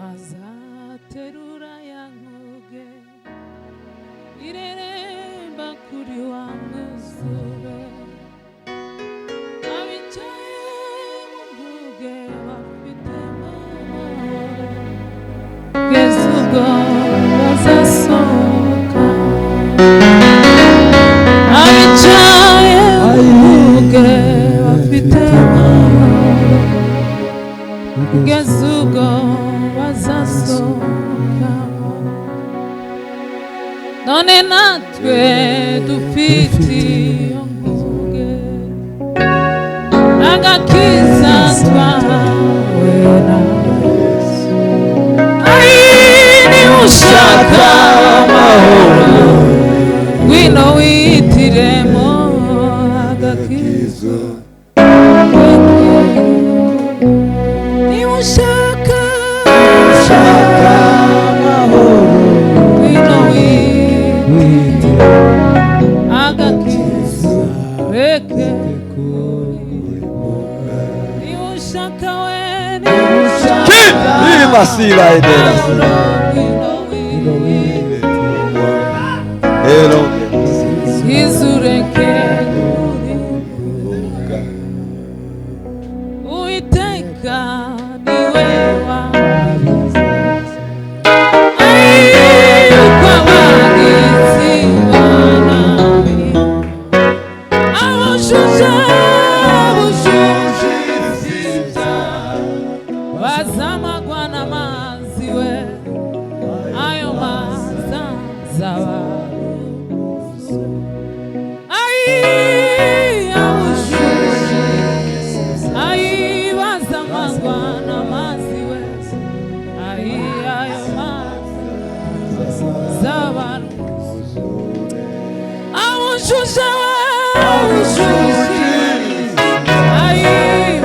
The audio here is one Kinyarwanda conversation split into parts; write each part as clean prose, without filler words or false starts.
azaterura yankuge ireremba kuri wa mwuzure abicaye mu nguge bafite kugeza ubwo bazasohoka abicaye mu nguge bafite kugeza ubwo bazasohoka none natwe dufite iyo nguge agakiza twahawe na Yesu niba ushaka amahoro ngwino wihitiremo agakiza niba ushaka amahoro ngwino wihitiremo agakiza reke niba ushaka we niba ushaka masila edera izureke uiteka niwe wabizi kwa bagizi banabi abashusha bazamagwa n'amazi we ayo maza zaba awushuje bazamagwa n'amazi we ayo maza zaba awushuje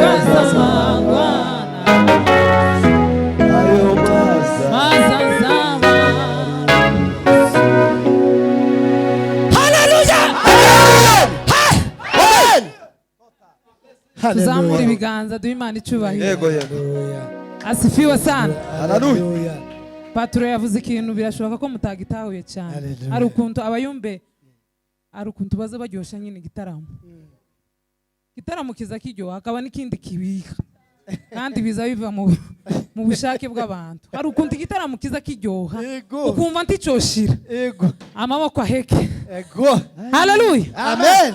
bazamagwa tuzamura ibiganza duhe Imana icyubahiro. Yego yego. Asifiwe sana. Haleluya. Patro yavuze ikintu birashoboka ko mutagitahuye cyane. Ari ukuntu abayumbe ari ukuntu baza baryosha nyine gitaramo. Gitaramo kiza kiryoha hakaba n'ikindi kibika. Kandi biza biva mu bushake bw'abantu. Ari ukuntu igitaramo kiza kiryoha. Ukumva nticoshira. Yego. Amaboko aheke. Yego. Haleluya. Amen.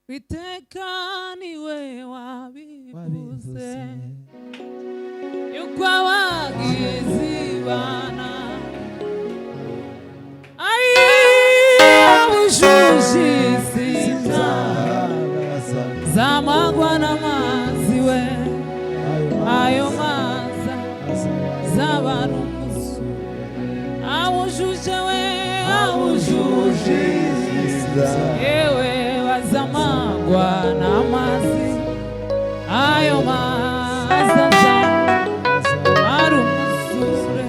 Iteka niwe wabivuze yuko abagizi bana ubushushi sita zamagwa n'amazi we ayo maza zabana umusu awushushe we awushushe yewe bazamagwa n'amazi ayo maza zabana umusure.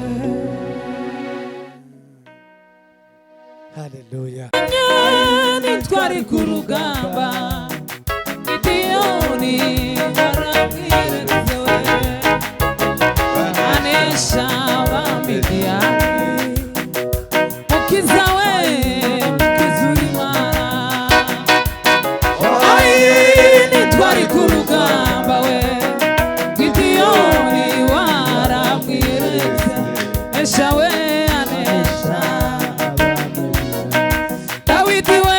Haleluya. Twari ku rugamba Gideyoni yarabwirezewe anesha abamidiyani mukiza we mukiza uw'Imana twari ku rugamba we Gideyoni warabwireze esha we anesha Dawidi we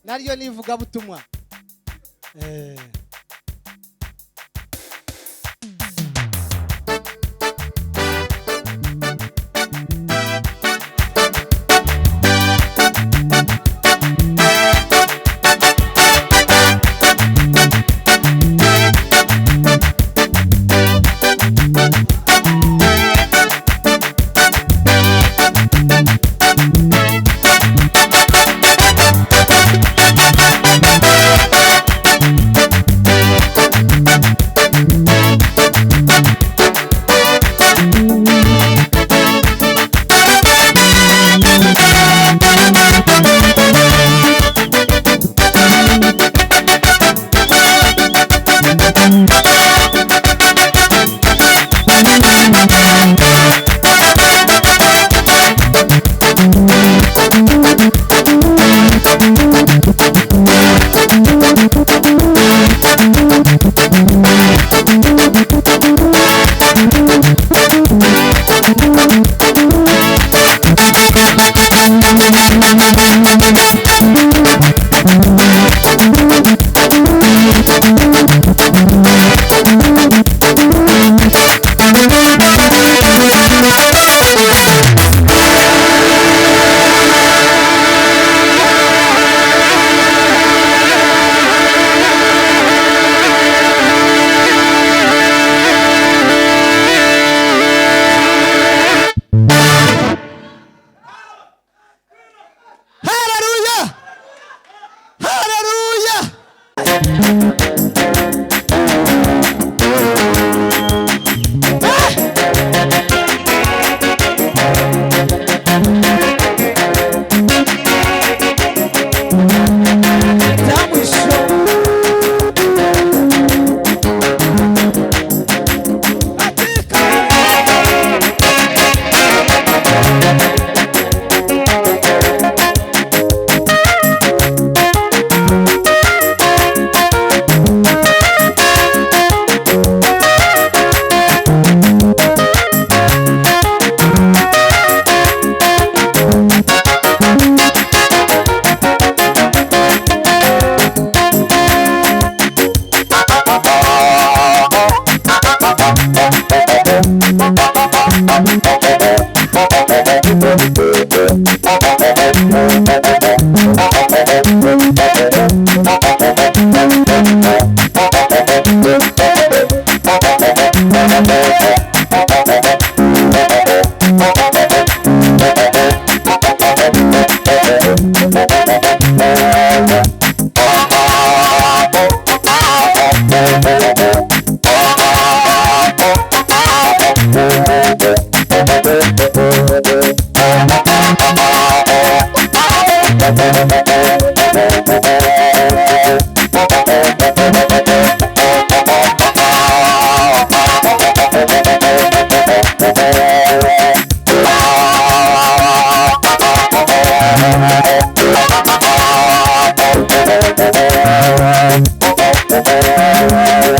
naryo nivuga butumwa. Thank you.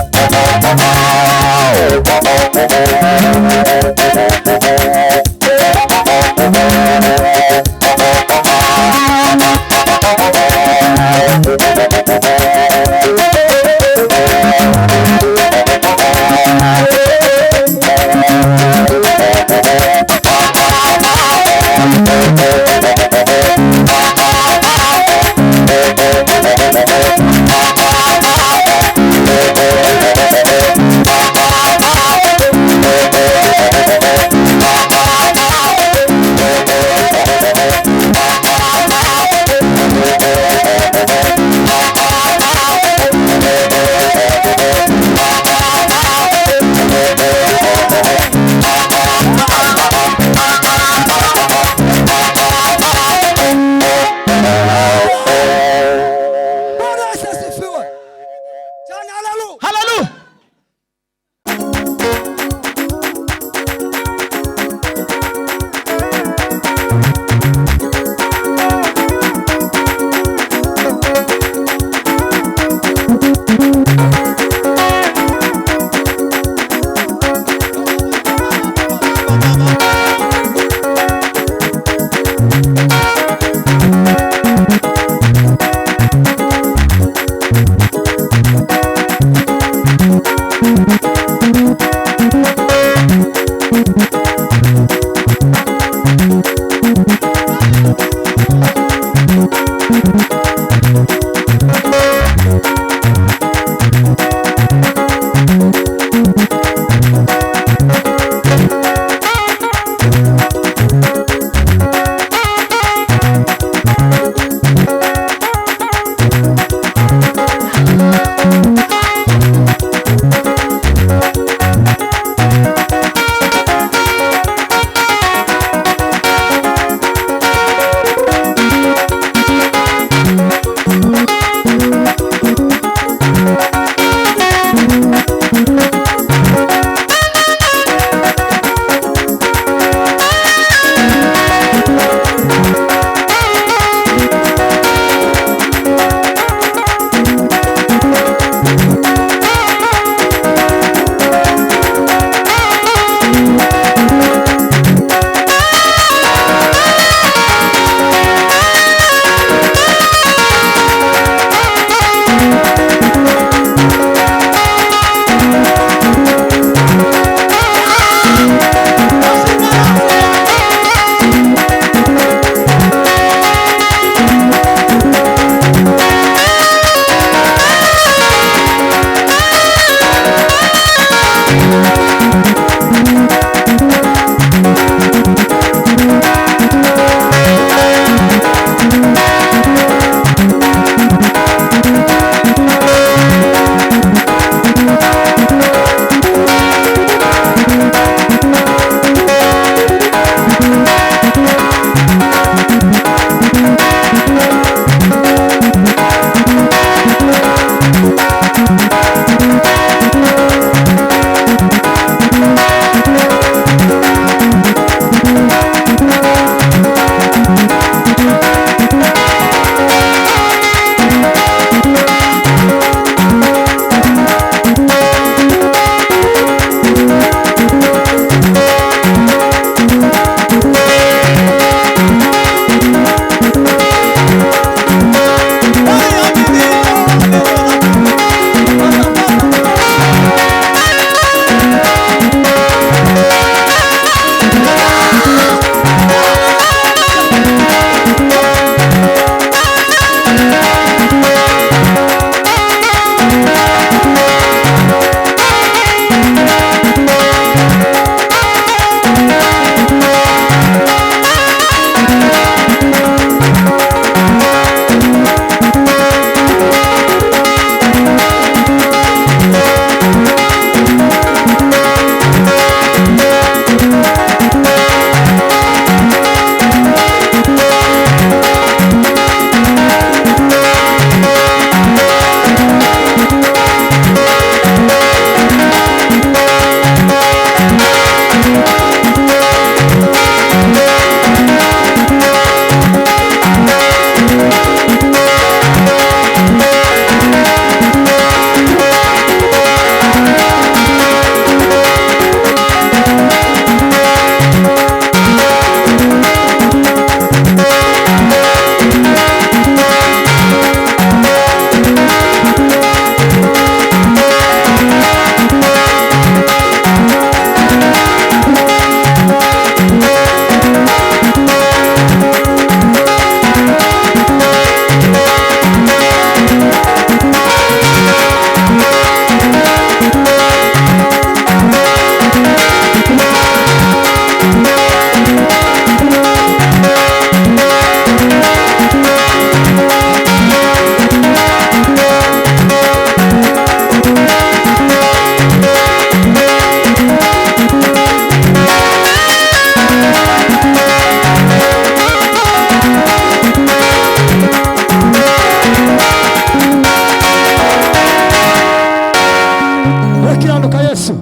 gukiranuka Yesu.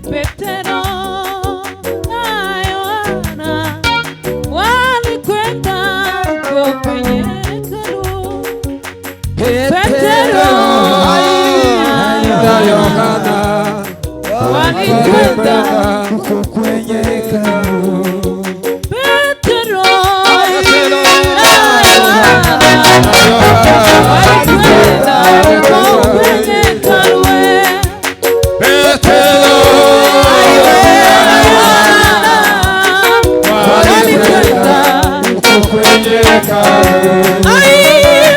Petero na Yohana walikwenda huko kwenye hekalu. Petero na Yohana walikwenda huko kwenye hekalu. Petero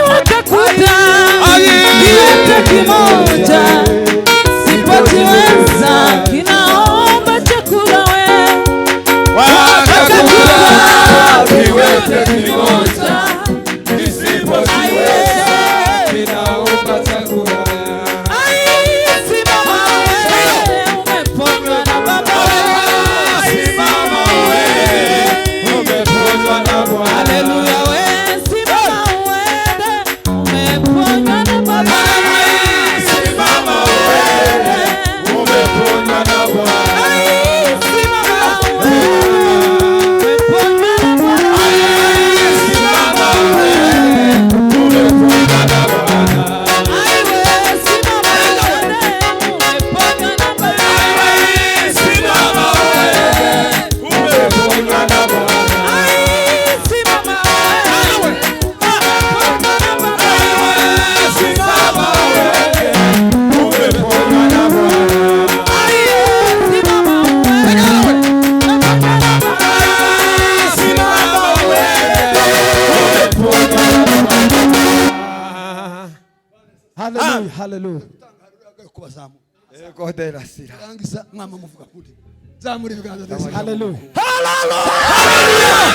wakakuta kiatu kimoja sipotiweza kinaomba chakula we. Wakakuta kiatu kimoja sipotiweza kinaomba chakula. Simama wewe umeponywa na Baba. Simama wewe umeponywa na Bwana. Haleluya wewe simama wewe umeponywa na Baba. Simama wewe umeponywa na Bwana. Simama wewe umeponywa na Bwana. Simama wewe umeponywa na Bwana. Hallelujah, hallelujah. kubazamu Kodera sira. rangiza mwama muvuga kuri zamuri biganza byose. Hallelujah. Hallelujah.